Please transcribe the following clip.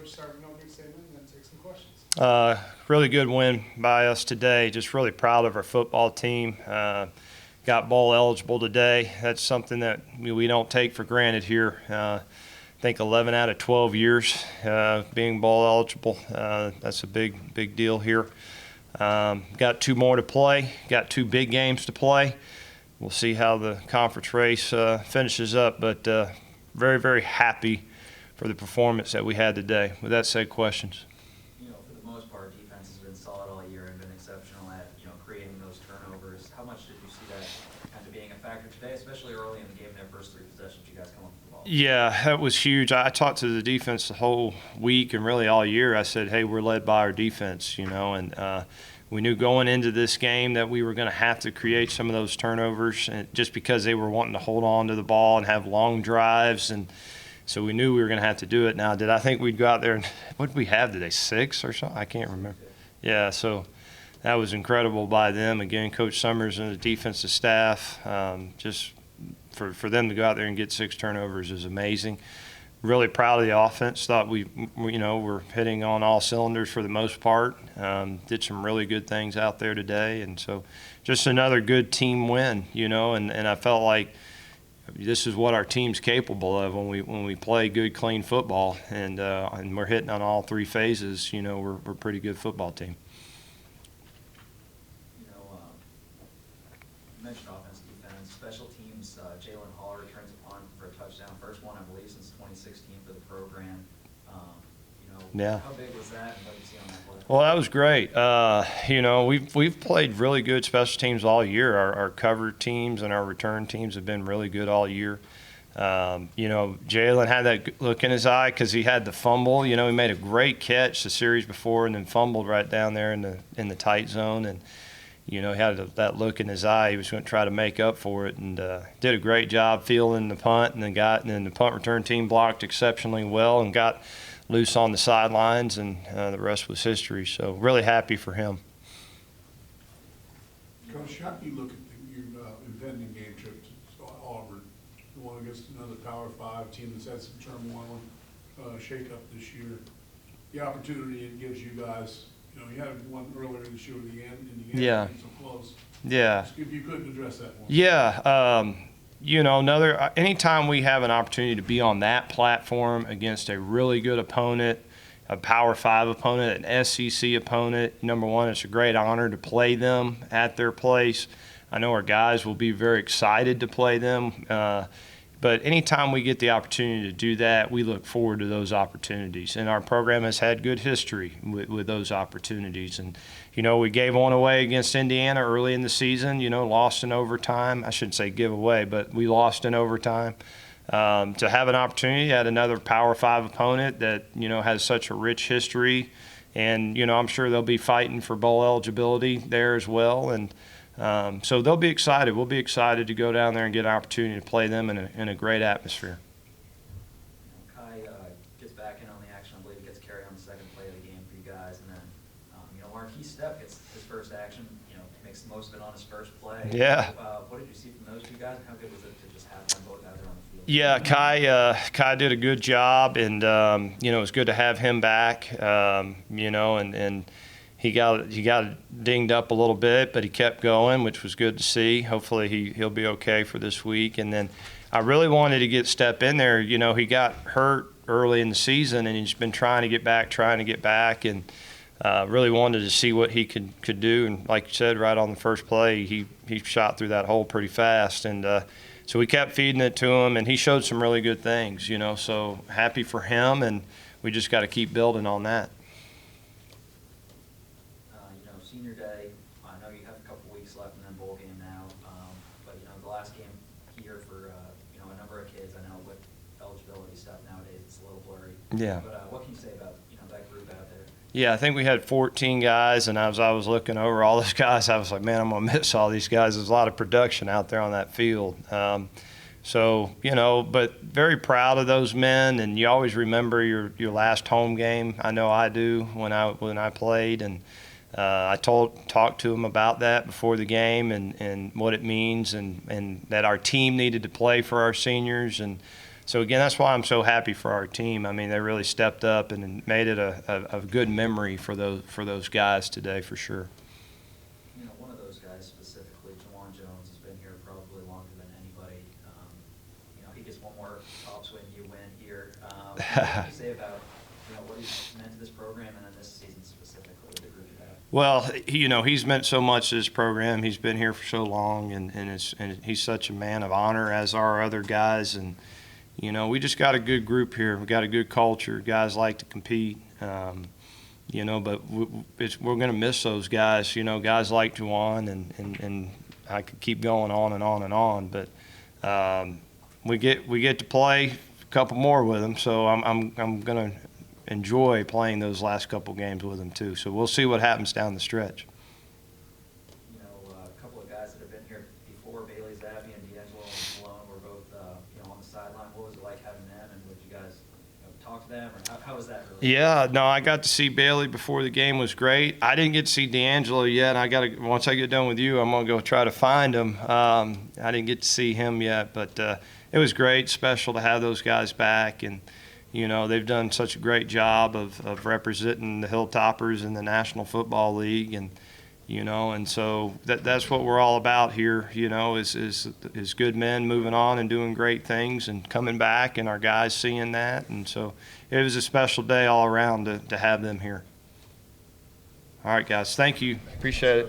Coach, start with an opening statement and then take some questions. Really good win by us today. Just really proud of our football team. Got bowl eligible today. That's something that we don't take for granted here. I think 11 out of 12 years being bowl eligible. That's a big deal here. Got 2 more to play. Got 2 big games to play. We'll see how the conference race finishes up, but very happy for the performance that we had today. With that said, questions? For the most part, defense has been solid all year and been exceptional at, creating those turnovers. How much did you see that kind of being a factor today, especially early in the game, their first 3 possessions, you guys come up with the ball? Yeah, that was huge. I talked to the defense the whole week and really all year. I said, hey, we're led by our defense, and we knew going into this game that we were going to have to create some of those turnovers, and just because they were wanting to hold on to the ball and have long drives, and so we knew we were going to have to do it. Now, did I think we'd go out there and what did we have today, 6 or something? I can't remember. Yeah, so that was incredible by them. Again, Coach Summers and the defensive staff, just for them to go out there and get 6 turnovers is amazing. Really proud of the offense. Thought we were hitting on all cylinders for the most part. Did some really good things out there today, and so just another good team win, and I felt like this is what our team's capable of when we play good, clean football, and we're hitting on all 3 phases. We're a pretty good football team. You mentioned offense, defense, special teams. Jalen Hall returns a punt for a touchdown, first one I believe since 2016 for the program. Yeah. How big was that, and what did you see on that play? Well, that was great. We've played really good special teams all year. Our cover teams and our return teams have been really good all year. Jalen had that look in his eye because he had the fumble. He made a great catch the series before and then fumbled right down there in the tight zone, and he had that look in his eye. He was going to try to make up for it, and did a great job fielding the punt, and then the punt return team blocked exceptionally well and got loose on the sidelines, and the rest was history. So really happy for him. Coach, how do you look at your impending game trip to Auburn, the one against another Power 5 team that's had some turmoil and shake-up this year? The opportunity it gives you guys, you had one earlier this year at the end, and you Yeah. so close. Yeah. Just if you couldn't address that one. Yeah. Anytime we have an opportunity to be on that platform against a really good opponent, a Power 5 opponent, an SEC opponent, number one, it's a great honor to play them at their place. I know our guys will be very excited to play them. But anytime we get the opportunity to do that, we look forward to those opportunities. And our program has had good history with those opportunities. And, we gave one away against Indiana early in the season, lost in overtime. I shouldn't say give away, but we lost in overtime. To have an opportunity at another Power 5 opponent that, has such a rich history. And, I'm sure they'll be fighting for bowl eligibility there as well. And so they'll be excited. We'll be excited to go down there and get an opportunity to play them in a great atmosphere. Kai gets back in on the action. I believe he gets carried on the second play of the game for you guys. And then, Marquis Stepp gets his first action, makes the most of it on his first play. Yeah. What did you see from those 2 guys, and how good was it to just have them both out there on the field? Yeah, Kai did a good job, and, it was good to have him back, and he got dinged up a little bit, but he kept going, which was good to see. Hopefully he'll be okay for this week. And then I really wanted to get Stepp in there. He got hurt early in the season, and he's been trying to get back, and really wanted to see what he could do. And like you said, right on the first play, he shot through that hole pretty fast. And so we kept feeding it to him, and he showed some really good things, so happy for him, and we just got to keep building on that. Senior day, I know you have a couple weeks left and then bowl game now, but the last game here for a number of kids, I know with eligibility stuff nowadays it's a little blurry. Yeah. But what can you say about that group out there? Yeah, I think we had 14 guys, and as I was looking over all those guys, I was like, man, I'm gonna miss all these guys. There's a lot of production out there on that field. But very proud of those men, and you always remember your last home game. I know I do when I played, and I talked to them about that before the game and what it means, and that our team needed to play for our seniors, and So again, that's why I'm so happy for our team. I mean, they really stepped up and made it a good memory for those guys today, for sure. You know, one of those guys specifically, Jawan Jones, has been here probably longer than anybody. You know, he gets one more tops when you win here. What can you say about, you know, what he's meant to this program and then this season specifically with the group you have? Well, you know, he's meant so much to this program. He's been here for so long, and he's such a man of honor, as are other guys. And, you know, we just got a good group here. We got a good culture. Guys like to compete, you know, but we're going to miss those guys. You know, guys like Juwan, and I could keep going on and on and on. But we get to play a couple more with them, so I'm going to enjoy playing those last couple games with them too. So we'll see what happens down the stretch. You know, a couple of guys that have been here before, Bailey Zappi and D'Angelo and Malone, were both, you know, on the sideline. What was it like having them, and would you guys, you know, talk to them, or how was that really? Yeah, no, I got to see Bailey before the game. Was great. I didn't get to see D'Angelo yet. Once I get done with you, I'm gonna go try to find him. I didn't get to see him yet, but it was great, special to have those guys back. And you know, they've done such a great job of representing the Hilltoppers in the National Football League, and you know, and so that's what we're all about here. You know, is good men moving on and doing great things and coming back, and our guys seeing that. And so it was a special day all around to have them here. All right, guys, thank you. Appreciate it.